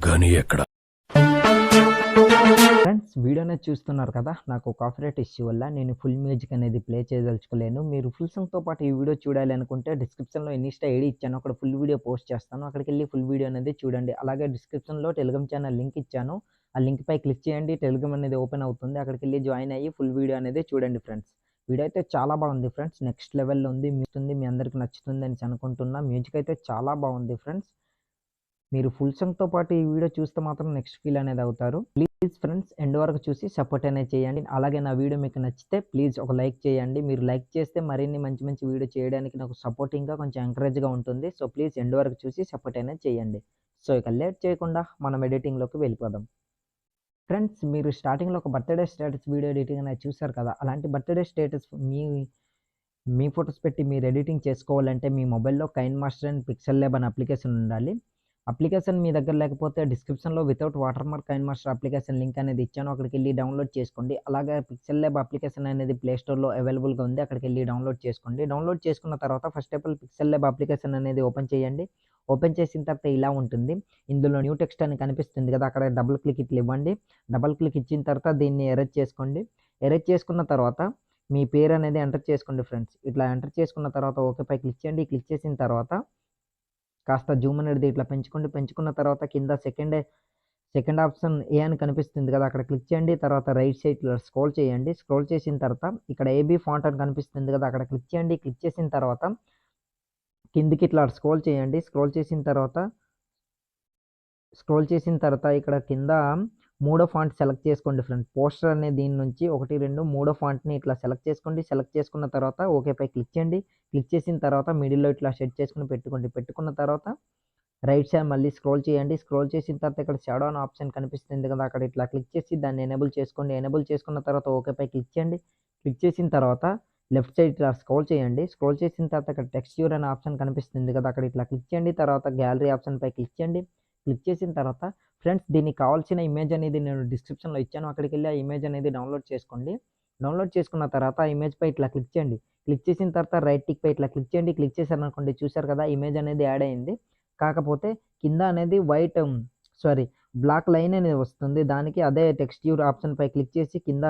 గని ఎక్కడ? ఫ్రెండ్స్ వీడియోనే చూస్తున్నారు కదా, నాకు కాపీరైట్ ఇష్యూ వల్ల నేను ఫుల్ మ్యూజిక్ అనేది ప్లే చేయదలుచుకోలేను. మీరు ఫుల్ సాంగ్తో పాటు ఈ వీడియో చూడాలి అనుకుంటే డిస్క్రిప్షన్లో ఇన్స్టా ఐడి ఇచ్చాను, అక్కడ ఫుల్ వీడియో పోస్ట్ చేస్తాను, అక్కడికి వెళ్ళి ఫుల్ వీడియో అనేది చూడండి. అలాగే డిస్క్రిప్షన్లో టెలిగ్రామ్ ఛానల్ లింక్ ఇచ్చాను, ఆ లింక్ పై క్లిక్ చేయండి, టెలిగ్రామ్ అనేది ఓపెన్ అవుతుంది, అక్కడికి వెళ్ళి జాయిన్ అయ్యి ఫుల్ వీడియో అనేది చూడండి. ఫ్రెండ్స్ వీడియో అయితే చాలా బాగుంది ఫ్రెండ్స్, నెక్స్ట్ లెవెల్లో ఉంది, మీ అందరికి నచ్చుతుంది అని అనుకుంటున్నా. మ్యూజిక్ అయితే చాలా బాగుంది ఫ్రెండ్స్. మీరు ఫుల్ సాంగ్తో పాటు ఈ వీడియో చూస్తే మాత్రం నెక్స్ట్ ఫీల్ అనేది అవుతారు. ప్లీజ్ ఫ్రెండ్స్ ఎండ్ వరకు చూసి సపోర్ట్ అనేది చేయండి. అలాగే నా వీడియో మీకు నచ్చితే ప్లీజ్ ఒక లైక్ చేయండి. మీరు లైక్ చేస్తే మరిన్ని మంచి మంచి వీడియో చేయడానికి నాకు సపోర్టింగ్గా కొంచెం ఎంకరేజ్గా ఉంటుంది. సో ప్లీజ్ ఎండ్ వరకు చూసి సపోర్ట్ అనేది చేయండి. సో ఇక లేట్ చేయకుండా మనం ఎడిటింగ్లోకి వెళ్ళిపోదాం. ఫ్రెండ్స్ మీరు స్టార్టింగ్లో ఒక బర్త్డే స్టేటస్ వీడియో ఎడిటింగ్ అనేది చూసారు కదా, అలాంటి బర్త్డే స్టేటస్ మీ ఫొటోస్ పెట్టి మీరు ఎడిటింగ్ చేసుకోవాలంటే మీ మొబైల్లో KineMaster and PixelLab అనే అప్లికేషన్ ఉండాలి. అప్లికేషన్ మీ దగ్గర లేకపోతే డిస్క్రిప్షన్లో without water mark KineMaster application link అనేది ఇచ్చాను, అక్కడికి వెళ్ళి డౌన్లోడ్ చేసుకోండి. అలాగే పిక్సెల్ ల్యాబ్ అప్లికేషన్ అనేది ప్లే స్టోర్లో అవైలబుల్గా ఉంది, అక్కడికి వెళ్ళి డౌన్లోడ్ చేసుకోండి. డౌన్లోడ్ చేసుకున్న తర్వాత first of all pixel lab application అనేది ఓపెన్ చేయండి. ఓపెన్ చేసిన తర్వాత ఇలా ఉంటుంది. ఇందులో న్యూ టెక్స్ట్ అని కనిపిస్తుంది కదా, అక్కడ డబుల్ క్లిక్ ఇట్లా ఇవ్వండి. డబుల్ క్లిక్ ఇచ్చిన తర్వాత దీన్ని ఎరేజ్ చేసుకోండి. ఎరేజ్ చేసుకున్న తర్వాత మీ పేరు అనేది ఎంటర్ చేసుకోండి. ఫ్రెండ్స్ ఇట్లా ఎంటర్ చేసుకున్న తర్వాత ఓకే పై క్లిక్ చేయండి. క్లిక్ చేసిన తర్వాత కాస్త జూమ్ అనేది ఇట్లా పెంచుకోండి. పెంచుకున్న తర్వాత కింద సెకండ్ ఆప్షన్ ఏ అని కనిపిస్తుంది కదా, అక్కడ క్లిక్ చేయండి. తర్వాత రైట్ సైడ్ స్క్రోల్ చేయండి. స్క్రోల్ చేసిన తర్వాత ఇక్కడ ఏబీ ఫాంట్ అని కనిపిస్తుంది కదా, అక్కడ క్లిక్ చేయండి. క్లిక్ చేసిన తర్వాత కిందికి ఇట్లా స్క్రోల్ చేయండి. స్క్రోల్ చేసిన తర్వాత ఇక్కడ కింద మూడో ఫాంట్ సెలెక్ట్ చేసుకోండి. ఫ్రెండ్ పోస్టర్ అనే దీని నుంచి 1, 2, మూడో ఫాంట్ని ఇట్లా సెలెక్ట్ చేసుకోండి. సెలెక్ట్ చేసుకున్న తర్వాత ఓకే పై క్లిక్ చేయండి. క్లిక్ చేసిన తర్వాత మిడిల్లో ఇట్లా సెట్ చేసుకుని పెట్టుకోండి. పెట్టుకున్న తర్వాత రైట్ సైడ్ మళ్ళీ స్క్రోల్ చేయండి. స్క్రోల్ చేసిన తర్వాత ఇక్కడ షాడో అనే ఆప్షన్ కనిపిస్తుంది కదా, అక్కడ ఇట్లా క్లిక్ చేసి దాన్ని ఎనేబుల్ చేసుకోండి. ఎనేబుల్ చేసుకున్న తర్వాత ఓకే పై క్లిక్ చేయండి. క్లిక్ చేసిన తర్వాత లెఫ్ట్ సైడ్ ఇట్లా స్క్రోల్ చేయండి. స్క్రోల్ చేసిన తర్వాత ఇక్కడ టెక్స్చర్ అనే ఆప్షన్ కనిపిస్తుంది కదా, అక్కడ ఇట్లా క్లిక్ చేయండి. తర్వాత గ్యాలరీ ఆప్షన్ పై క్లిక్ చేయండి. క్లిక్ చేసిన తర్వాత ఫ్రెండ్స్ దీనికి కావాల్సిన ఇమేజ్ అనేది నేను డిస్క్రిప్షన్లో ఇచ్చాను, అక్కడికి వెళ్ళి ఆ ఇమేజ్ అనేది డౌన్లోడ్ చేసుకోండి. డౌన్లోడ్ చేసుకున్న తర్వాత ఆ ఇమేజ్ పై ఇట్లా క్లిక్ చేయండి. క్లిక్ చేసిన తర్వాత రైట్ టిక్ పై ఇట్లా క్లిక్ చేయండి. క్లిక్ చేశారనుకోండి, చూసారు కదా ఇమేజ్ అనేది యాడ్ అయింది. కాకపోతే కింద అనేది బ్లాక్ లైన్ అనేది వస్తుంది, దానికి అదే టెక్స్చర్ ఆప్షన్ పై క్లిక్ చేసి కింద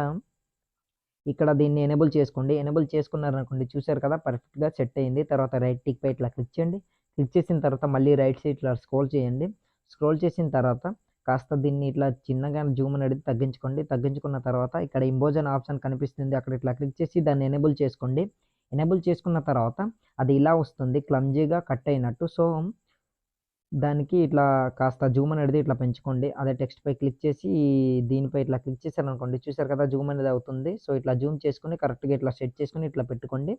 ఇక్కడ దీన్ని ఎనేబుల్ చేసుకోండి. ఎనేబుల్ చేసుకున్నారనుకోండి, చూసారు కదా పర్ఫెక్ట్గా సెట్ అయింది. తర్వాత రైట్ టిక్ పై ఇట్లా క్లిక్ చేయండి. క్లిక్ చేసిన తర్వాత మళ్ళీ రైట్ సైడ్ ఇట్లా స్క్రోల్ చేయండి. స్క్రోల్ చేసిన తర్వాత కాస్త దీన్ని ఇట్లా చిన్నగా జూమ్ అనేది తగ్గించుకోండి. తగ్గించుకున్న తర్వాత ఇక్కడ ఇంపోజ్ అనే ఆప్షన్ కనిపిస్తుంది, అక్కడ ఇట్లా క్లిక్ చేసి దాన్ని ఎనేబుల్ చేసుకోండి. ఎనేబుల్ చేసుకున్న తర్వాత అది ఇలా వస్తుంది, క్లమ్జీగా కట్ అయినట్టు. సో దానికి ఇట్లా కాస్త జూమ్ అనేది ఇట్లా పెంచుకోండి. అదే టెక్స్ట్ పై క్లిక్ చేసి దీనిపై ఇట్లా క్లిక్ చేశారనుకోండి, చూసారు కదా జూమ్ అనేది అవుతుంది. సో ఇట్లా జూమ్ చేసుకొని కరెక్ట్గా ఇట్లా సెట్ చేసుకొని ఇట్లా పెట్టుకోండి.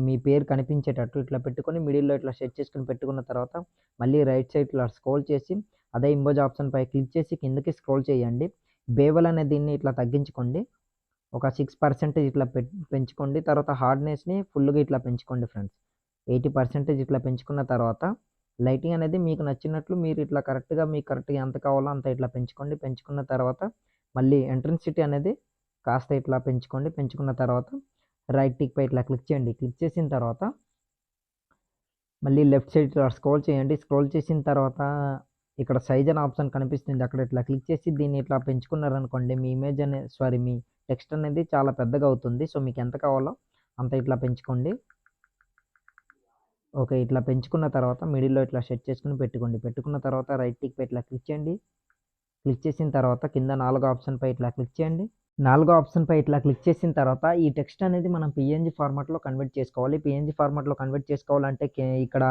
మీ పేరు కనిపించేటట్టు ఇట్లా పెట్టుకొని మిడిల్లో ఇట్లా సెట్ చేసుకొని పెట్టుకున్న తర్వాత మళ్ళీ రైట్ సైడ్ ఇట్లా స్క్రోల్ చేసి అదే ఇంపోజ్ ఆప్షన్ పై క్లిక్ చేసి కిందకి స్క్రోల్ చేయండి. బేవల్ అనే దీన్ని ఇట్లా తగ్గించుకోండి, ఒక 6% ఇట్లా పెంచుకోండి. తర్వాత హార్డ్నెస్ని ఫుల్గా ఇట్లా పెంచుకోండి. ఫ్రెండ్స్ 80% ఇట్లా పెంచుకున్న తర్వాత లైటింగ్ అనేది మీకు నచ్చినట్లు మీరు ఇట్లా కరెక్ట్గా ఎంత కావాలో అంత ఇట్లా పెంచుకోండి. పెంచుకున్న తర్వాత మళ్ళీ ఇంటెన్సిటీ అనేది కాస్త ఇట్లా పెంచుకోండి. పెంచుకున్న తర్వాత రైట్ టిక్ పై ఇట్లా క్లిక్ చేయండి. క్లిక్ చేసిన తర్వాత మళ్ళీ లెఫ్ట్ సైడ్ ఇట్లా స్క్రోల్ చేయండి. స్క్రోల్ చేసిన తర్వాత ఇక్కడ సైజ్ అనే ఆప్షన్ కనిపిస్తుంది, అక్కడ ఇట్లా క్లిక్ చేసి దీన్ని ఇట్లా పెంచుకున్నారనుకోండి, మీ ఇమేజ్ మీ టెక్స్ట్ అనేది చాలా పెద్దగా అవుతుంది. సో మీకు ఎంత కావాలో అంత ఇట్లా పెంచుకోండి. ఓకే ఇట్లా పెంచుకున్న తర్వాత మిడిల్లో ఇట్లా సెట్ చేసుకుని పెట్టుకోండి. పెట్టుకున్న తర్వాత రైట్ టిక్ పై ఇట్లా క్లిక్ చేయండి. క్లిక్ చేసిన తర్వాత కింద 4 ఆప్షన్ పై ఇట్లా క్లిక్ చేయండి. 4 ఆప్షన్ పై ఇట్లా క్లిక్ చేసిన తర్వాత ఈ టెక్స్ట్ అనేది మనం పిఎన్జీ ఫార్మాట్లో కన్వర్ట్ చేసుకోవాలి. పిఎన్జీ ఫార్మాట్లో కన్వర్ట్ చేసుకోవాలంటే ఇక్కడ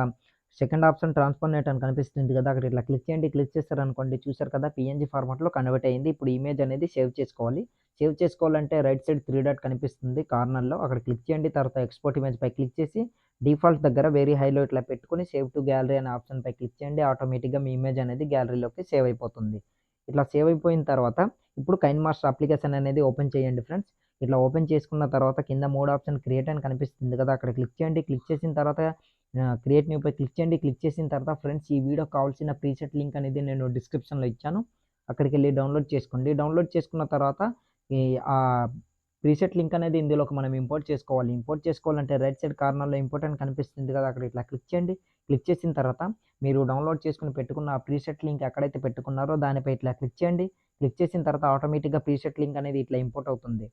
సెకండ్ ఆప్షన్ ట్రాన్స్ఫర్మేట్ అని కనిపిస్తుంది కదా, అక్కడ ఇట్లా క్లిక్ చేయండి. క్లిక్ చేస్తారనుకోండి, చూసారు కదా పిఎన్జీ ఫార్మాట్లో కన్వర్ట్ అయ్యింది. ఇప్పుడు ఇమేజ్ అనేది సేవ్ చేసుకోవాలి. సేవ్ చేసుకోవాలంటే రైట్ సైడ్ 3 డాట్ కనిపిస్తుంది కార్నర్లో, అక్కడ క్లిక్ చేయండి. తర్వాత ఎక్స్పోర్ట్ ఇమేజ్ పై క్లిక్ చేసి డిఫాల్ట్ దగ్గర వెరీ హైలో ఇట్లా పెట్టుకొని సేవ్ టు గ్యాలరీ అనే ఆప్షన్ పై క్లిక్ చేయండి. ఆటోమేటిక్గా మీ ఇమేజ్ అనేది గ్యాలరీలోకి సేవ్ అయిపోతుంది. ఇట్లా సేవ్ అయిపోయిన తర్వాత ఇప్పుడు కైన్ మాస్టర్ అప్లికేషన్ అనేది ఓపెన్ చేయండి. ఫ్రెండ్స్ ఇట్లా ఓపెన్ చేసుకున్న తర్వాత కింద 3 ఆప్షన్ క్రియేట్ అని కనిపిస్తుంది కదా, అక్కడ క్లిక్ చేయండి. క్లిక్ చేసిన తర్వాత క్రియేట్ న్యూ పై క్లిక్ చేయండి. క్లిక్ చేసిన తర్వాత ఫ్రెండ్స్ ఈ వీడియో కావాల్సిన ప్రీసెట్ లింక్ అనేది నేను డిస్క్రిప్షన్లో ఇచ్చాను, అక్కడికి వెళ్ళి డౌన్లోడ్ చేసుకోండి. డౌన్లోడ్ చేసుకున్న తర్వాత ప్రీసెట్ లింక్ అనేది ఇందులోకి మనం ఇంపోర్ట్ చేసుకోవాలి. ఇంపోర్ట్ చేసుకోవాలంటే రైట్ సైడ్ కార్నర్‌లో ఇంపోర్ట్ అని కనిపిస్తుంది కదా! అక్కడ ఇట్లా క్లిక్ చేయండి. క్లిక్ చేసిన తర్వాత మీరు డౌన్‌లోడ్ చేసుకొని పెట్టుకున్న ఆ ప్రీసెట్ లింక్ ఎక్కడైతే పెట్టుకున్నారో దానిపై ఇట్లా క్లిక్ చేయండి. క్లిక్ చేసిన తర్వాత ఆటోమేటిక్‌గా ప్రీసెట్ లింక్ అనేది ఇట్లా ఇంపోర్ట్ అవుతుంది.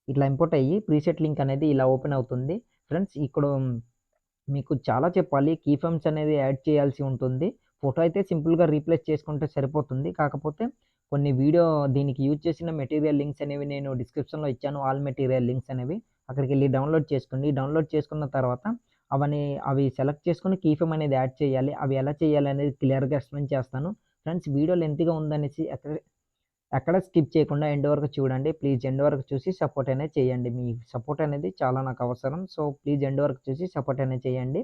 ఇట్లా ఇంపోర్ట్ అయ్యి ప్రీసెట్ లింక్ అనేది ఇలా ఓపెన్ అవుతుంది. ఫ్రెండ్స్ ఇక్కడ మీకు చాలా చెప్పాలి. కీ ఫ్రేమ్స్ అనేది యాడ్ చేయాల్సి ఉంటుంది. ఫోటో అయితే సింపుల్‌గా రీప్లేస్ చేసుకుంటే సరిపోతుంది. కాకపోతే కొన్ని వీడియో దీనికి యూజ్ చేసిన మెటీరియల్ లింక్స్ అనేవి నేను డిస్క్రిప్షన్‌లో ఇచ్చాను. ఆల్ మెటీరియల్ లింక్స్ అనేవి. అక్కడికెళ్ళి డౌన్‌లోడ్ చేసుకోండి. డౌన్‌లోడ్ చేసుకున్న తర్వాత అవి సెలెక్ట్ చేసుకొని కీ ఫ్రేమ్ అనేది యాడ్ చేయాలి. అవి ఎలా చేయాలి అనేది క్లియర్‌గా ఎక్స్‌ప్లెయిన్ చేస్తాను. ఫ్రెండ్స్ వీడియో లెంతీగా ఉందనేసి ఎక్కడ స్కిప్ చేయకుండా ఎండ్ వరకు చూడండి. ప్లీజ్ ఎండ్ వరకు చూసి సపోర్ట్ అనేది చేయండి. మీ సపోర్ట్ అనేది చాలా నాకు అవసరం. సో, ప్లీజ్ ఎండ్ వరకు చూసి సపోర్ట్ అనేది చేయండి.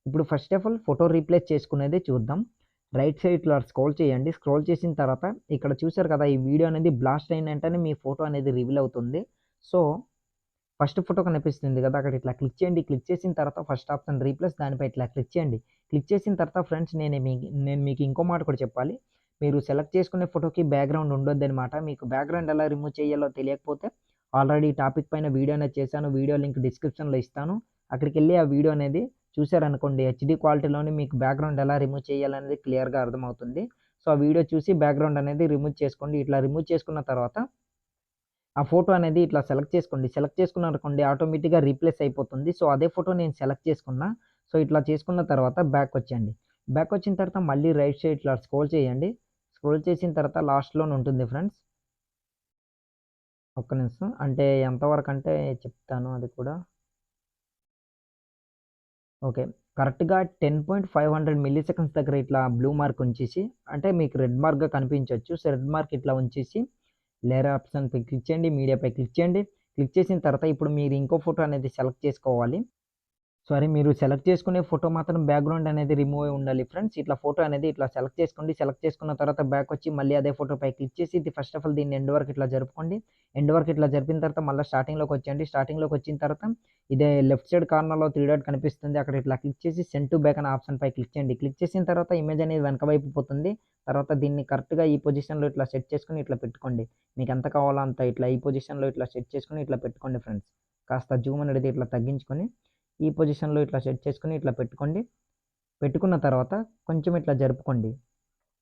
ఇప్పుడు first of all photo replace చేసుకునేది చూద్దాం. రైట్ సైడ్ ఇట్లా స్క్రోల్ చేయండి. స్క్రోల్ చేసిన తర్వాత ఇక్కడ చూసారు కదా! ఈ వీడియో అనేది బ్లాస్ట్ అయిన వెంటనే మీ ఫోటో అనేది రివీల్ అవుతుంది. సో, ఫస్ట్ ఫోటో కనిపిస్తుంది కదా! అక్కడ ఇట్లా క్లిక్ చేయండి. క్లిక్ చేసిన తర్వాత ఫస్ట్ ఆప్షన్ రీప్లేస్ దానిపై ఇట్లా క్లిక్ చేయండి. క్లిక్ చేసిన తర్వాత ఫ్రెండ్స్ నేను మీకు ఇంకో మాట కూడా చెప్పాలి. మీరు సెలెక్ట్ చేసుకునే ఫోటోకి బ్యాక్‌గ్రౌండ్ ఉండొద్దనమాట. మీకు బ్యాక్‌గ్రౌండ్ ఎలా రిమూవ్ చేయాలో తెలియకపోతే ఆల్రెడీ ఈ టాపిక్ పైన వీడియో అనేది చేశాను. వీడియో లింక్ డిస్క్రిప్షన్‌లో ఇస్తాను. అక్కడికెళ్ళి ఆ వీడియో అనేది చూసారనుకోండి హెచ్‌డీ క్వాలిటీలోని మీకు బ్యాక్‌గ్రౌండ్ ఎలా రిమూవ్ చేయాలనేది క్లియర్‌గా అర్థమవుతుంది. సో, ఆ వీడియో చూసి బ్యాక్‌గ్రౌండ్ అనేది రిమూవ్ చేసుకోండి. ఇట్లా రిమూవ్ చేసుకున్న తర్వాత ఆ ఫోటో అనేది ఇట్లా సెలెక్ట్ చేసుకోండి. సెలెక్ట్ చేసుకున్నారనుకోండి ఆటోమేటిక్‌గా రీప్లేస్ అయిపోతుంది. సో, అదే ఫోటో నేను సెలెక్ట్ చేసుకున్నా. సో, ఇట్లా చేసుకున్న తర్వాత బ్యాకొచ్చేయండి. బ్యాకొచ్చిన తర్వాత మళ్ళీ రైట్ సైడ్ ఇట్లా స్క్రోల్ చేయండి. స్క్రోల్ చేసిన తర్వాత లాస్ట్‌లోనే ఉంటుంది ఫ్రెండ్స్. ఒక్క నిమిషం. అంటే ఎంతవరకంటే చెప్తాను అది కూడా. ఓకే. కరెక్ట్‌గా 10.500 మిల్లీ సెకండ్స్ దగ్గర ఇట్లా బ్లూ మార్క్ ఉంచేసి అంటే మీకు రెడ్ మార్క్‌గా కనిపించొచ్చు. సో, రెడ్ మార్క్ ఇట్లా ఉంచేసి లేయర్ ఆప్షన్‌పై క్లిక్ చేయండి. మీడియాపై క్లిక్ చేయండి. క్లిక్ చేసిన తర్వాత ఇప్పుడు మీరు ఇంకో ఫోటో అనేది సెలెక్ట్ చేసుకోవాలి. సారీ మీరు సెలెక్ట్ చేసుకునే ఫోటో మాత్రం బ్యాక్‌గ్రౌండ్ అనేది రిమూవ్ అయ్యి ఉండాలి ఫ్రెండ్స్. ఇట్లా ఫోటో అనేది ఇట్లా సెలెక్ట్ చేసుకోండి. సెలెక్ట్ చేసుకున్న తర్వాత బ్యాక్ వచ్చి మళ్ళీ అదే ఫోటోపై క్లిక్ చేసి ఇది ఫస్ట్ ఆఫ్ ఆల్ దీన్ని ఎండ్ వరకు ఇట్లా జరుపుకోండి. ఎండ్ వరకు ఇట్లా జరిపిన తర్వాత మళ్ళీ స్టార్టింగ్‌లోకి వచ్చేయండి. స్టార్టింగ్‌లోకి వచ్చిన తర్వాత ఇదే లెఫ్ట్ సైడ్ కార్నర్‌లో 3 డాట్ కనిపిస్తుంది. అక్కడ ఇట్లా క్లిక్ చేసి సెండ్ టు బ్యాక్ అనే ఆప్షన్‌పై క్లిక్ చేయండి. క్లిక్ చేసిన తర్వాత ఇమేజ్ అనేది వెనక వైపు పోతుంది. తర్వాత దీన్ని కరెక్ట్‌గా ఈ పొజిషన్‌లో ఇట్లా సెట్ చేసుకొని ఇట్లా పెట్టుకోండి. మీకు ఎంత కావాలో అంత ఇట్లా ఈ పొజిషన్‌లో ఇట్లా సెట్ చేసుకొని ఇట్లా పెట్టుకోండి ఫ్రెండ్స్. కాస్త జూమ్ అనేది ఇట్లా తగ్గించుకొని ఈ పొజిషన్‌లో ఇట్లా సెట్ చేసుకొని ఇట్లా పెట్టుకోండి. పెట్టుకున్న తర్వాత కొంచెం ఇట్లా జరుపుకోండి.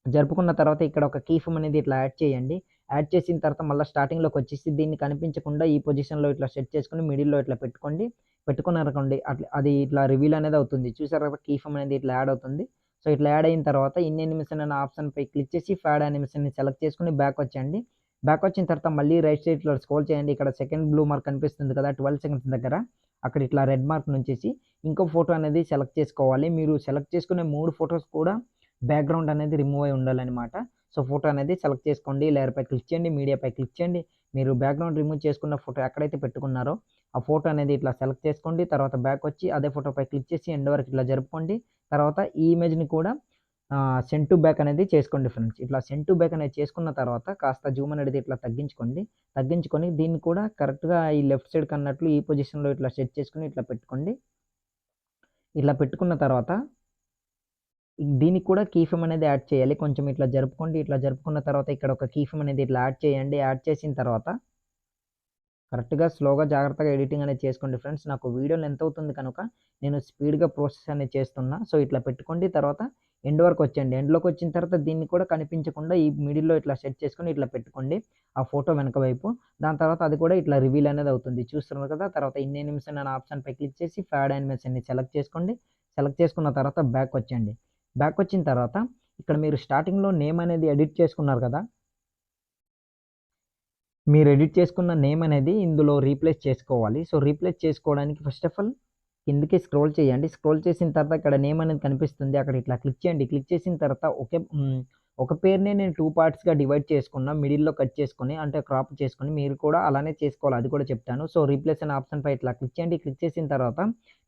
జరుపుకున్న తర్వాత ఇక్కడ ఒక కీ ఫ్రేమ్ అనేది ఇట్లా యాడ్ చేయండి. యాడ్ చేసిన తర్వాత మళ్ళా స్టార్టింగ్‌లోకొచ్చేసి దీన్ని కనిపించకుండా ఈ పొజిషన్‌లో ఇట్లా సెట్ చేసుకొని మిడిల్‌లో ఇట్లా పెట్టుకోండి. పెట్టుకున్నారనుకోండి అది ఇట్లా రివీల్ అనేది అవుతుంది. చూసారా కీ ఫ్రేమ్ అనేది ఇట్లా యాడ్ అవుతుంది. సో, ఇట్లా యాడ్ అయిన తర్వాత ఇన్ యానిమేషన్ అనే ఆప్షన్‌పై క్లిక్ చేసి ఫ్యాడ్ యానిమేషన్‌ని సెలెక్ట్ చేసుకొని బ్యాక్ వచ్చేయండి. బ్యాక్ వచ్చిన తర్వాత మళ్ళీ రైట్ సైడ్‌లో స్క్రోల్ చేయండి. ఇక్కడ సెకండ్ బ్లూ మార్క్ కనిపిస్తుంది కదా! 12 సెకండ్స్ దగ్గర. అక్కడ ఇట్లా రెడ్ మార్క్ నుంచేసి ఇంకో ఫోటో అనేది సెలెక్ట్ చేసుకోవాలి. మీరు సెలెక్ట్ చేసుకునే 3 ఫోటోస్ కూడా బ్యాక్‌గ్రౌండ్ అనేది రిమూవ్ అయ్యి ఉండాలనమాట. సో, ఫోటో అనేది సెలెక్ట్ చేసుకోండి. లేయర్‌పై క్లిక్ చేయండి. మీడియాపై క్లిక్ చేయండి. మీరు బ్యాక్‌గ్రౌండ్ రిమూవ్ చేసుకున్న ఫోటో ఎక్కడైతే పెట్టుకున్నారో ఆ ఫోటో అనేది ఇట్లా సెలెక్ట్ చేసుకోండి. తర్వాత బ్యాక్ వచ్చి అదే ఫోటోపై క్లిక్ చేసి ఎండ్ వరకు ఇట్లా జరుపుకోండి. తర్వాత ఈ ఇమేజ్‌ని కూడా సెండ్ టు బ్యాక్ అనేది చేసుకోండి ఫ్రెండ్స్. ఇట్లా సెండ్ టు బ్యాక్ అనేది చేసుకున్న తర్వాత కాస్త జూమ్ అనేది ఇట్లా తగ్గించుకోండి. తగ్గించుకొని దీన్ని కూడా కరెక్ట్‌గా ఈ లెఫ్ట్ సైడ్‌కి అన్నట్లు ఈ పొజిషన్‌లో ఇట్లా సెట్ చేసుకొని ఇట్లా పెట్టుకోండి. ఇట్లా పెట్టుకున్న తర్వాత దీనికి కూడా కీ ఫ్రేమ్ అనేది యాడ్ చేయాలి. కొంచెం ఇట్లా జరుపుకోండి. ఇట్లా జరుపుకున్న తర్వాత ఇక్కడ ఒక కీ ఫ్రేమ్ అనేది ఇట్లా యాడ్ చేయండి. యాడ్ చేసిన తర్వాత కరెక్ట్‌గా స్లోగా జాగ్రత్తగా ఎడిటింగ్ అనేది చేసుకోండి ఫ్రెండ్స్. నాకు వీడియో లెంత్ అవుతుంది కనుక నేను స్పీడ్‌గా ప్రాసెస్ అనేది చేస్తున్నా. సో, ఇట్లా పెట్టుకోండి. తర్వాత ఎండ్ వరకు వచ్చేయండి. ఎండ్‌లోకి వచ్చిన తర్వాత దీన్ని కూడా కనిపించకుండా ఈ మిడిల్‌లో ఇట్లా సెట్ చేసుకొని ఇట్లా పెట్టుకోండి. ఆ ఫోటో వెనక వైపు. దాని తర్వాత అది కూడా ఇట్లా రివీల్ అనేది అవుతుంది. చూస్తున్నారు కదా! తర్వాత ఇన్ యానిమేషన్ అనే ఆప్షన్‌పై క్లిక్ చేసి ఫ్యాడ్ యానిమేషన్‌ని సెలెక్ట్ చేసుకోండి. సెలెక్ట్ చేసుకున్న తర్వాత బ్యాక్ వచ్చేయండి. బ్యాక్ వచ్చిన తర్వాత ఇక్కడ మీరు స్టార్టింగ్‌లో నేమ్ అనేది ఎడిట్ చేసుకున్నారు కదా! మీరు ఎడిట్ చేసుకున్న నేమ్ అనేది ఇందులో రీప్లేస్ చేసుకోవాలి. సో, రీప్లేస్ చేసుకోవడానికి ఫస్ట్ ఆఫ్ ఆల్ కిందకి స్క్రోల్ చేయండి. స్క్రోల్ చేసిన తర్వాత ఇక్కడ నేమ్ అనేది కనిపిస్తుంది. అక్కడ ఇట్లా క్లిక్ చేయండి. క్లిక్ చేసిన తర్వాత ఒక పేరునే నేను 2 పార్ట్స్‌గా డివైడ్ చేసుకున్నా. మిడిల్‌లో కట్ చేసుకొని అంటే క్రాప్ చేసుకొని మీరు కూడా అలానే చేసుకోవాలి. అది కూడా చెప్తాను. సో, రీప్లేస్ అనే ఆప్షన్‌పై ఇట్లా క్లిక్ చేయండి. క్లిక్ చేసిన తర్వాత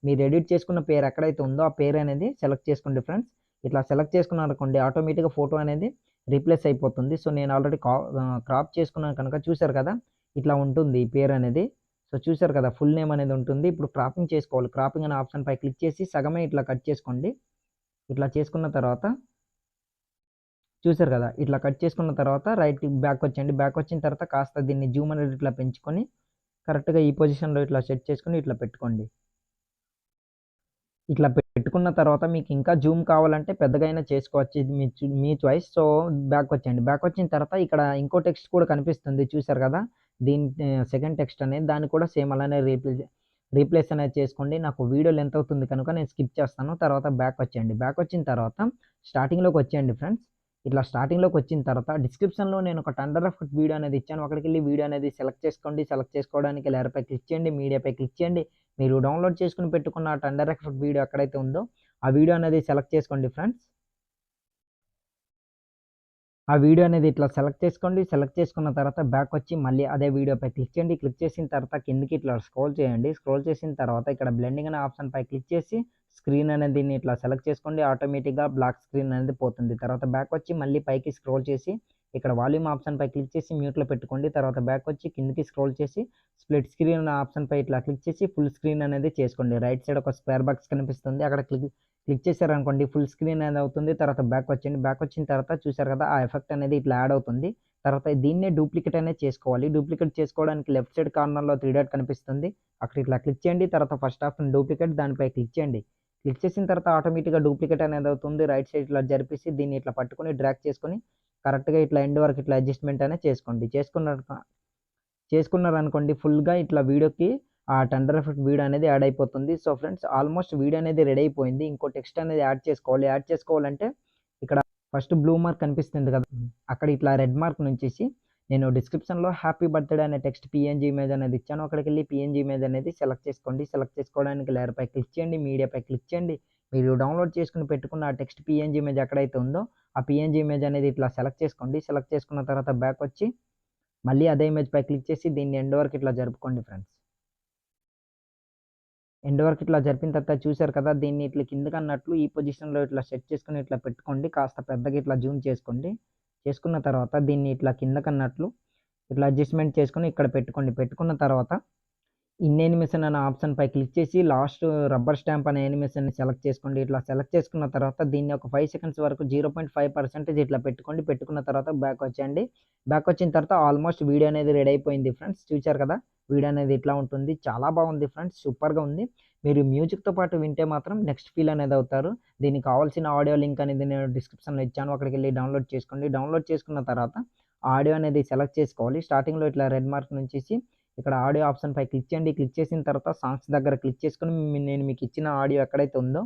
మీరు ఎడిట్ చేసుకున్న పేరు ఎక్కడైతే ఉందో ఆ పేరు అనేది సెలెక్ట్ చేసుకోండి ఫ్రెండ్స్. ఇట్లా సెలెక్ట్ చేసుకున్నారనుకోండి ఆటోమేటిక్‌గా ఫోటో అనేది రీప్లేస్ అయిపోతుంది. సో, నేను ఆల్రెడీ క్రాప్ చేసుకున్నాను కనుక చూసారు కదా! ఇట్లా ఉంటుంది ఈ పేరనేది. సో, చూసారు కదా! ఫుల్ నేమ్ అనేది ఉంటుంది. ఇప్పుడు క్రాపింగ్ చేసుకోవాలి. క్రాపింగ్ అనే ఆప్షన్‌పై క్లిక్ చేసి సగమే ఇట్లా కట్ చేసుకోండి. ఇట్లా చేసుకున్న తర్వాత చూసారు కదా! ఇట్లా కట్ చేసుకున్న తర్వాత బ్యాక్ వచ్చేయండి. బ్యాక్ వచ్చిన తర్వాత కాస్త దీన్ని జూమ్ అనేది ఇట్లా పెంచుకొని కరెక్ట్‌గా ఈ పొజిషన్‌లో ఇట్లా సెట్ చేసుకొని ఇట్లా పెట్టుకోండి. ఇట్లా పెట్టుకున్న తర్వాత మీకు ఇంకా జూమ్ కావాలంటే పెద్దగా అయినా చేసుకోవచ్చు. ఇది మీ చాయిస్. సో, బ్యాకొచ్చేయండి. బ్యాకొచ్చిన తర్వాత ఇక్కడ ఇంకో టెక్స్ట్ కూడా కనిపిస్తుంది చూసారు కదా! దీని సెకండ్ టెక్స్ట్ అనేది దాన్ని కూడా సేమ్ అలానే రీప్లేస్ అనేది చేసుకోండి. నాకు వీడియో లెంత్ అవుతుంది కనుక నేను స్కిప్ చేస్తాను. తర్వాత బ్యాకొచ్చేయండి. బ్యాకొచ్చిన తర్వాత స్టార్టింగ్‌లోకొచ్చేయండి ఫ్రెండ్స్. ఇట్లా స్టార్టింగ్‌లోకొచ్చిన తర్వాత డిస్క్రిప్షన్‌లో నేను ఒక టెండర్ ఆఫ్ వీడియో అనేది ఇచ్చాను. అక్కడికెళ్ళి వీడియో అనేది సెలెక్ట్ చేసుకోండి. సెలెక్ట్ చేసుకోవడానికి లేయర్‌పై క్లిక్ చేయండి. మీడియాపై క్లిక్ చేయండి. మీరు డౌన్‌లోడ్ చేసుకొని పెట్టుకున్న ఆ టెండర్ ఎఫెక్ట్ వీడియో ఎక్కడైతే ఉందో, ఆ వీడియో అనేది సెలెక్ట్ చేసుకోండి ఫ్రెండ్స్. ఆ వీడియో అనేది ఇట్లా సెలెక్ట్ చేసుకోండి. సెలెక్ట్ చేసుకున్న తర్వాత బ్యాకొచ్చి మళ్ళీ అదే వీడియోపై క్లిక్ చేయండి. క్లిక్ చేసిన తర్వాత కిందకి ఇట్లా స్క్రోల్ చేయండి. స్క్రోల్ చేసిన తర్వాత ఇక్కడ బ్లెండింగ్ అనే ఆప్షన్‌పై క్లిక్ చేసి స్క్రీన్ అనేది ఇట్లా సెలెక్ట్ చేసుకోండి. ఆటోమేటిక్‌గా బ్లాక్ స్క్రీన్ అనేది పోతుంది. తర్వాత బ్యాకొచ్చి మళ్ళీ పైకి స్క్రోల్ చేసి ఇక్కడ వాల్యూమ్ ఆప్షన్‌పై క్లిక్ చేసి మ్యూట్‌లో పెట్టుకోండి. తర్వాత బ్యాకొచ్చి కిందకి స్క్రోల్ చేసి స్ప్లిట్ స్క్రీన్ అనే ఆప్షన్‌పై ఇట్లా క్లిక్ చేసి ఫుల్ స్క్రీన్ అనేది చేసుకోండి. రైట్ సైడ్ ఒక స్క్వేర్ బాక్స్ కనిపిస్తుంది. అక్కడ క్లిక్ చేశారనుకోండి ఫుల్ స్క్రీన్ అనేది అవుతుంది. తర్వాత బ్యాకొచ్చేయండి. బ్యాకొచ్చిన తర్వాత చూసారు కదా! ఆ ఎఫెక్ట్ అనేది ఇట్లా యాడ్ అవుతుంది. తర్వాత దీన్నే డూప్లికేట్ అనేది చేసుకోవాలి. డూప్లికేట్ చేసుకోవడానికి లెఫ్ట్ సైడ్ కార్నర్‌లో 3 డాట్ కనిపిస్తుంది. అక్కడ ఇట్లా క్లిక్ చేయండి. తర్వాత ఫస్ట్ ఆప్షన్ డూప్లికేట్ దానిపై క్లిక్ చేయండి. క్లిక్ చేసిన తర్వాత ఆటోమేటిక్‌గా డూప్లికేట్ అనేది అవుతుంది. రైట్ సైడ్ ఇట్లా జరిపేసి దీన్ని ఇట్లా పట్టుకొని డ్రాగ్ చేసుకొని కరెక్ట్‌గా ఇట్లా ఎండ్ వరకు ఇట్లా అడ్జస్ట్‌మెంట్ అనేది చేసుకోండి. చేసుకున్నారనుకోండి ఫుల్‌గా ఇట్లా వీడియోకి ఆ టెండర్ ఎఫెక్ట్ వీడియో అనేది యాడ్ అయిపోతుంది. సో, ఫ్రెండ్స్ ఆల్మోస్ట్ వీడియో అనేది రెడీ అయిపోయింది. ఇంకో టెక్స్ట్ అనేది యాడ్ చేసుకోవాలి. యాడ్ చేసుకోవాలంటే ఇక్కడ ఫస్ట్ బ్లూ మార్క్ కనిపిస్తుంది కదా! అక్కడ ఇట్లా రెడ్ మార్క్ నుంచేసి నేను డిస్క్రిప్షన్‌లో హ్యాపీ బర్త్‌డే అనే టెక్స్ట్ పీఎన్‌జీ ఇమేజ్ అనేది ఇచ్చాను. అక్కడికెళ్ళి పీఎన్‌జీ ఇమేజ్ అనేది సెలెక్ట్ చేసుకోండి. సెలెక్ట్ చేసుకోవడానికి లేయర్‌పై క్లిక్ చేయండి. మీడియాపై క్లిక్ చేయండి. మీరు డౌన్‌లోడ్ చేసుకొని పెట్టుకున్న ఆ టెక్స్ట్ పీఎన్‌జీ ఇమేజ్ ఎక్కడైతే ఉందో, ఆ పీఎన్‌జీ ఇమేజ్ అనేది ఇట్లా సెలెక్ట్ చేసుకోండి. సెలెక్ట్ చేసుకున్న తర్వాత బ్యాకొచ్చి మళ్ళీ అదే ఇమేజ్‌పై క్లిక్ చేసి దీన్ని ఎండ్ వరకు ఇట్లా జరుపుకోండి ఫ్రెండ్స్. ఎండ్ వరకు ఇట్లా జరిపిన తర్వాత చూసారు కదా! దీన్ని ఇట్లా కిందకన్నట్లు ఈ పొజిషన్‌లో ఇట్లా సెట్ చేసుకొని ఇట్లా పెట్టుకోండి. కాస్త పెద్దగా ఇట్లా జూమ్ చేసుకోండి. చేసుకున్న తర్వాత దీన్ని ఇట్లా కిందకన్నట్లు ఇట్లా అడ్జస్ట్‌మెంట్ చేసుకొని ఇక్కడ పెట్టుకోండి. పెట్టుకున్న తర్వాత ఇన్ యానిమేషన్ అనే ఆప్షన్‌పై క్లిక్ చేసి లాస్ట్ రబ్బర్ స్టాంప్ అనే యానిమేషన్‌ని సెలెక్ట్ చేసుకోండి. ఇట్లా సెలెక్ట్ చేసుకున్న తర్వాత దీన్ని ఒక 5 సెకండ్స్ వరకు 0.5% ఇట్లా పెట్టుకోండి. పెట్టుకున్న తర్వాత బ్యాక్ వచ్చేయండి. బ్యాక్ వచ్చిన తర్వాత ఆల్మోస్ట్ వీడియో అనేది రెడీ అయిపోయింది ఫ్రెండ్స్. చూసారు కదా! వీడియో అనేది ఇట్లా ఉంటుంది. చాలా బాగుంది ఫ్రెండ్స్. సూపర్‌గా ఉంది. మీరు మ్యూజిక్‌తో పాటు వింటే మాత్రం నెక్స్ట్ ఫీల్ అనేది అవుతారు. దీనికి కావాల్సిన ఆడియో లింక్ అనేది నేను డిస్క్రిప్షన్‌లో ఇచ్చాను. అక్కడికెళ్ళి డౌన్‌లోడ్ చేసుకోండి. డౌన్‌లోడ్ చేసుకున్న తర్వాత ఆడియో అనేది సెలెక్ట్ చేసుకోవాలి. స్టార్టింగ్‌లో ఇట్లా రెడ్ మార్క్ నుంచేసి ఇక్కడ ఆడియో ఆప్షన్‌పై క్లిక్ చేయండి. క్లిక్ చేసిన తర్వాత సాంగ్స్ దగ్గర క్లిక్ చేసుకొని నేను మీకు ఇచ్చిన ఆడియో ఎక్కడైతే ఉందో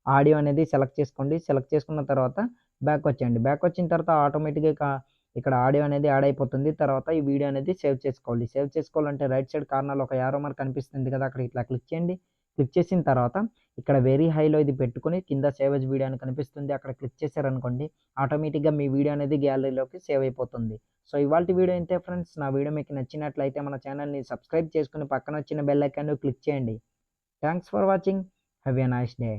ఆడియో అనేది సెలెక్ట్ చేసుకోండి. సెలెక్ట్ చేసుకున్న తర్వాత బ్యాక్ వచ్చేయండి. బ్యాక్ వచ్చిన తర్వాత ఆటోమేటిక్‌గా ఇక్కడ ఆడియో అనేది యాడ్ అయిపోతుంది. తర్వాత ఈ వీడియో అనేది సేవ్ చేసుకోవాలి. సేవ్ చేసుకోవాలంటే రైట్ సైడ్ కార్నర్‌లో ఒక యారో మార్క్ కనిపిస్తుంది కదా! అక్కడ ఇట్లా క్లిక్ చేయండి. క్లిక్ చేసిన తర్వాత ఇక్కడ వెరీ హైలో ఇది పెట్టుకొని కింద సేవ్ యాస్ వీడియో అని కనిపిస్తుంది. అక్కడ క్లిక్ చేశారనుకోండి ఆటోమేటిక్‌గా మీ వీడియో అనేది గ్యాలరీలోకి సేవ్ అయిపోతుంది. సో, ఇవాల్టి వీడియో ఇంతే ఫ్రెండ్స్. నా వీడియో మీకు నచ్చినట్లయితే మన ఛానల్‌ని సబ్స్క్రైబ్ చేసుకొని పక్కన వచ్చిన బెల్ ఐకాన్‌ని క్లిక్ చేయండి. Thanks for watching. Have a nice day.